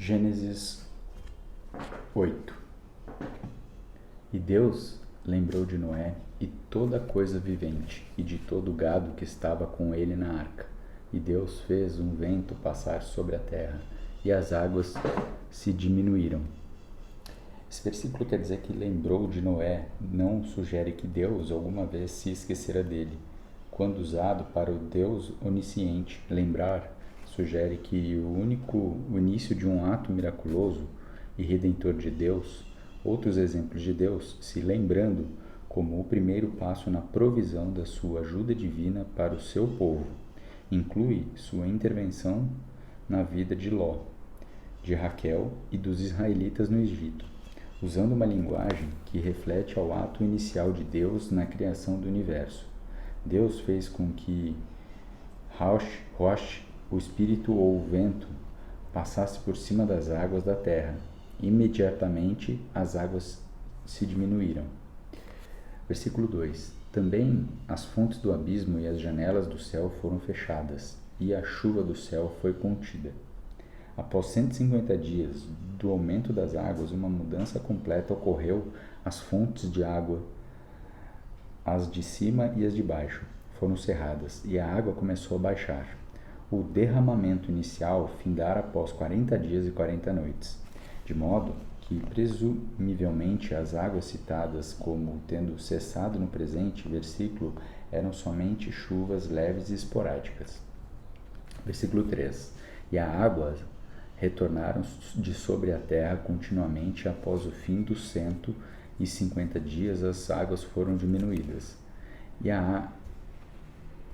Gênesis 8. E Deus lembrou de Noé e toda coisa vivente, e de todo o gado que estava com ele na arca. E Deus fez um vento passar sobre a terra, e as águas se diminuíram. Esse versículo quer dizer que lembrou de Noé, não sugere que Deus alguma vez se esquecera dele. Quando usado para o Deus onisciente, lembrar sugere que o início de um ato miraculoso e redentor de Deus, outros exemplos de Deus se lembrando como o primeiro passo na provisão da sua ajuda divina para o seu povo, inclui sua intervenção na vida de Ló, de Raquel e dos israelitas no Egito, usando uma linguagem que reflete ao ato inicial de Deus na criação do universo. Deus fez com que Rosh, o espírito ou o vento, passasse por cima das águas da terra. Imediatamente as águas se diminuíram. Versículo 2. Também as fontes do abismo e as janelas do céu foram fechadas, e a chuva do céu foi contida. Após 150 dias do aumento das águas, uma mudança completa ocorreu às fontes de água. As de cima e as de baixo foram cerradas, e a água começou a baixar. O derramamento inicial findara após 40 dias e 40 noites, de modo que, presumivelmente, as águas citadas como tendo cessado no presente versículo eram somente chuvas leves e esporádicas. Versículo 3. E a água retornaram de sobre a terra continuamente após o fim dos 150 dias, as águas foram diminuídas.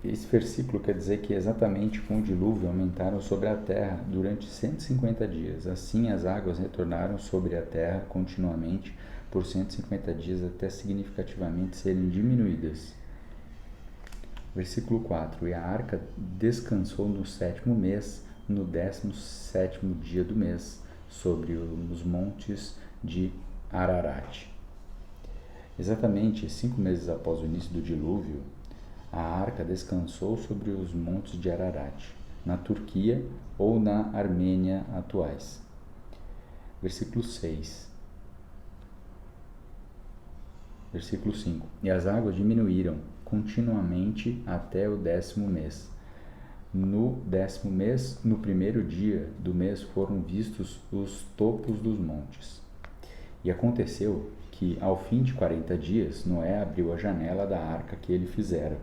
Esse versículo quer dizer que exatamente com o dilúvio aumentaram sobre a terra durante 150 dias. Assim as águas retornaram sobre a terra continuamente por 150 dias até significativamente serem diminuídas. Versículo 4. E a arca descansou no 7º mês, no 17º dia do mês, sobre os montes de Ararat. Exatamente 5 meses após o início do dilúvio, a arca descansou sobre os montes de Ararat, na Turquia ou na Armênia atuais. Versículo 6. Versículo 5. E as águas diminuíram continuamente até o 10º mês. No 10º mês, no primeiro dia do mês, foram vistos os topos dos montes. E aconteceu que, ao fim de 40 dias, Noé abriu a janela da arca que ele fizera.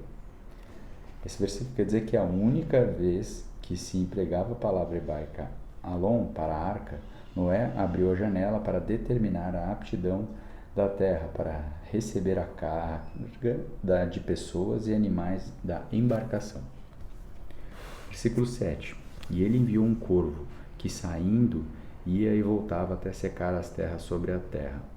Esse versículo quer dizer que a única vez que se empregava a palavra hebraica alon para a arca, Noé abriu a janela para determinar a aptidão da terra para receber a carga de pessoas e animais da embarcação. Versículo 7. E ele enviou um corvo, que saindo ia e voltava até secar as terras sobre a terra.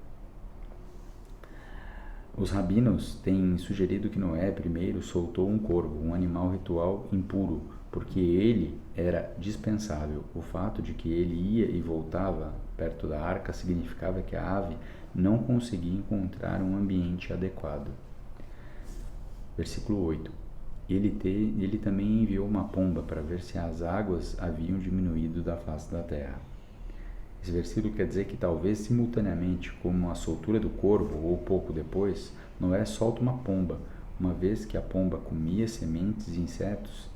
Os rabinos têm sugerido que Noé primeiro soltou um corvo, um animal ritual impuro, porque ele era dispensável. O fato de que ele ia e voltava perto da arca significava que a ave não conseguia encontrar um ambiente adequado. Versículo 8. Ele também enviou uma pomba para ver se as águas haviam diminuído da face da terra. Esse versículo quer dizer que talvez simultaneamente, como a soltura do corvo ou pouco depois, Noé solta uma pomba. Uma vez que a pomba comia sementes e insetos,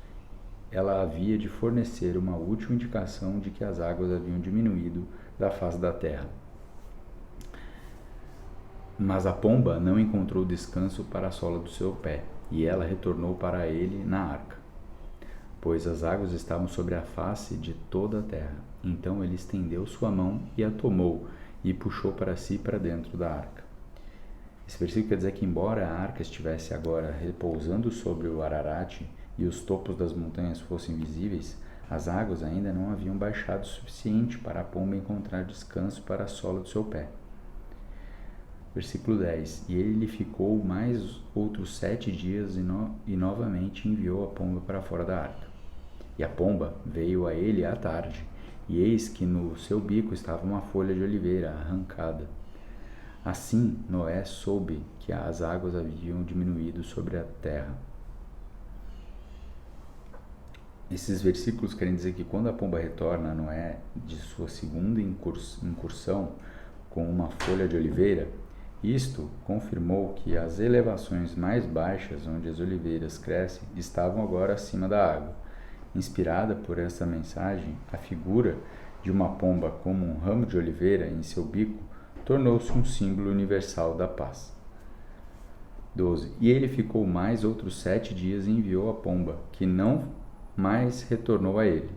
ela havia de fornecer uma útil indicação de que as águas haviam diminuído da face da terra. Mas a pomba não encontrou descanso para a sola do seu pé, e ela retornou para ele na arca, pois as águas estavam sobre a face de toda a terra. Então ele estendeu sua mão e a tomou, e puxou para si para dentro da arca. Esse versículo quer dizer que, embora a arca estivesse agora repousando sobre o Ararat e os topos das montanhas fossem visíveis, as águas ainda não haviam baixado o suficiente para a pomba encontrar descanso para a sola do seu pé. Versículo 10. E ele lhe ficou mais outros 7 dias e novamente enviou a pomba para fora da arca. E a pomba veio a ele à tarde, e eis que no seu bico estava uma folha de oliveira arrancada. Assim Noé soube que as águas haviam diminuído sobre a terra. Esses versículos querem dizer que quando a pomba retorna a Noé de sua segunda incursão com uma folha de oliveira, isto confirmou que as elevações mais baixas onde as oliveiras crescem estavam agora acima da água. Inspirada por essa mensagem, a figura de uma pomba como um ramo de oliveira em seu bico tornou-se um símbolo universal da paz. 12. E ele ficou mais outros 7 dias e enviou a pomba, que não mais retornou a ele.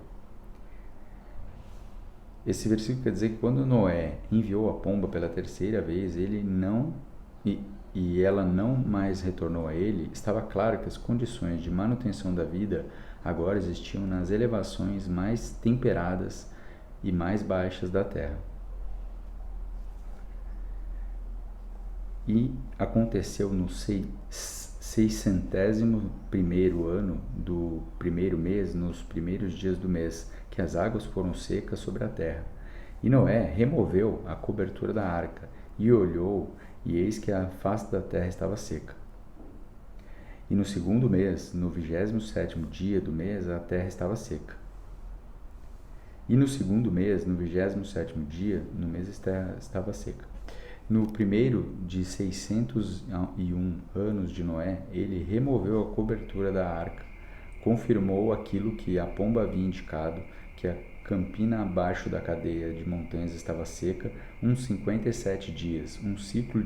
Esse versículo quer dizer que quando Noé enviou a pomba pela terceira vez, e ela não mais retornou a ele, estava claro que as condições de manutenção da vida agora existiam nas elevações mais temperadas e mais baixas da terra. E aconteceu no 601º ano do primeiro mês, nos primeiros dias do mês, que as águas foram secas sobre a terra. E Noé removeu a cobertura da arca e olhou, e eis que a face da terra estava seca. E no segundo mês, no 27º dia do mês, a terra estava seca. E no segundo mês, no 27º dia, no mês estava seca. No primeiro de 601 anos de Noé, ele removeu a cobertura da arca, confirmou aquilo que a pomba havia indicado, que a campina abaixo da cadeia de montanhas estava seca, uns 57 dias, um ciclo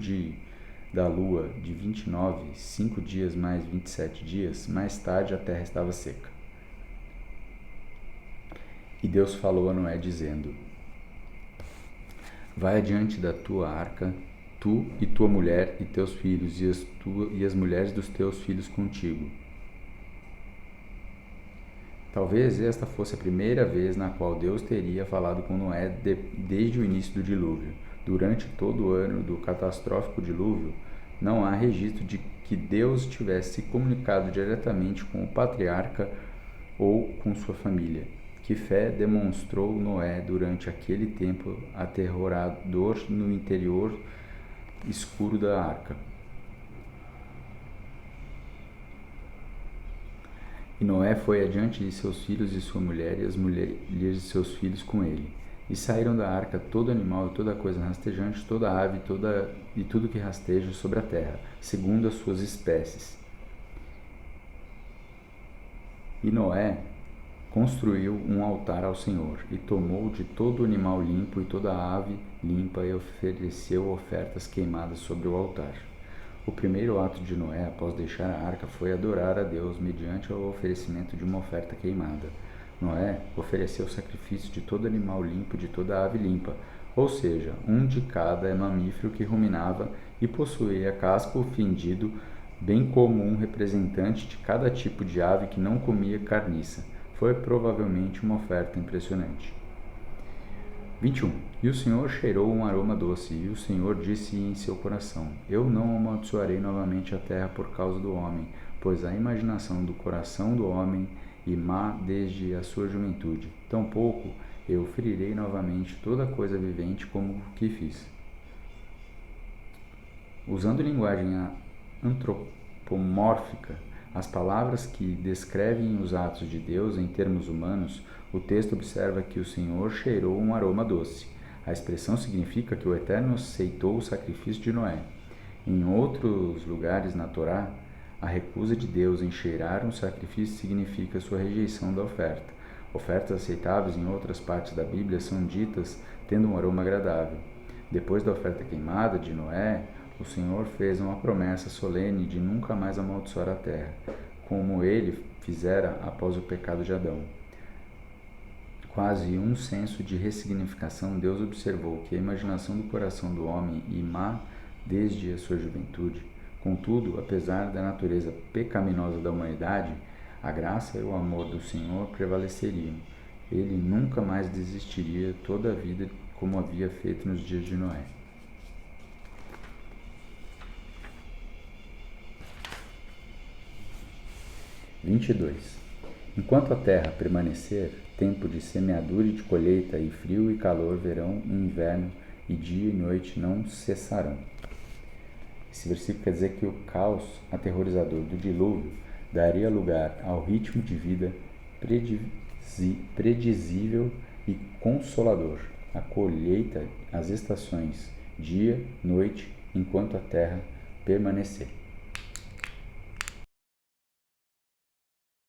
da lua de 29, 5 dias mais 27 dias, mais tarde a terra estava seca. E Deus falou a Noé dizendo: vai adiante da tua arca, tu e tua mulher e teus filhos, e as mulheres dos teus filhos contigo. Talvez esta fosse a primeira vez na qual Deus teria falado com Noé desde o início do dilúvio. Durante todo o ano do catastrófico dilúvio, não há registro de que Deus tivesse se comunicado diretamente com o patriarca ou com sua família. Que fé demonstrou Noé durante aquele tempo aterrorador no interior escuro da arca. E Noé foi adiante de seus filhos e sua mulher, e as mulheres de seus filhos com ele. E saíram da arca todo animal e toda coisa rastejante, toda ave e tudo que rasteja sobre a terra, segundo as suas espécies. E Noé construiu um altar ao Senhor, e tomou de todo animal limpo e toda ave limpa, e ofereceu ofertas queimadas sobre o altar. O primeiro ato de Noé, após deixar a arca, foi adorar a Deus mediante o oferecimento de uma oferta queimada. Noé ofereceu o sacrifício de todo animal limpo e de toda ave limpa, ou seja, um de cada mamífero que ruminava e possuía casco fendido, bem como um representante de cada tipo de ave que não comia carniça. Foi provavelmente uma oferta impressionante. 21. E o Senhor cheirou um aroma doce, e o Senhor disse em seu coração: eu não amaldiçoarei novamente a terra por causa do homem, pois a imaginação do coração do homem é má desde a sua juventude. Tampouco eu ferirei novamente toda coisa vivente como o que fiz. Usando linguagem antropomórfica, as palavras que descrevem os atos de Deus em termos humanos, o texto observa que o Senhor cheirou um aroma doce. A expressão significa que o Eterno aceitou o sacrifício de Noé. Em outros lugares na Torá, a recusa de Deus em cheirar um sacrifício significa sua rejeição da oferta. Ofertas aceitáveis em outras partes da Bíblia são ditas tendo um aroma agradável. Depois da oferta queimada de Noé, o Senhor fez uma promessa solene de nunca mais amaldiçoar a terra, como ele fizera após o pecado de Adão. Quase um senso de ressignificação, Deus observou que a imaginação do coração do homem é má desde a sua juventude. Contudo, apesar da natureza pecaminosa da humanidade, a graça e o amor do Senhor prevaleceriam. Ele nunca mais desistiria toda a vida como havia feito nos dias de Noé. Enquanto a terra permanecer, tempo de semeadura e de colheita, e frio e calor, verão e inverno, e dia e noite não cessarão. Esse versículo quer dizer que o caos aterrorizador do dilúvio daria lugar ao ritmo de vida predizível e consolador. A colheita, as estações, dia, noite, enquanto a terra permanecer.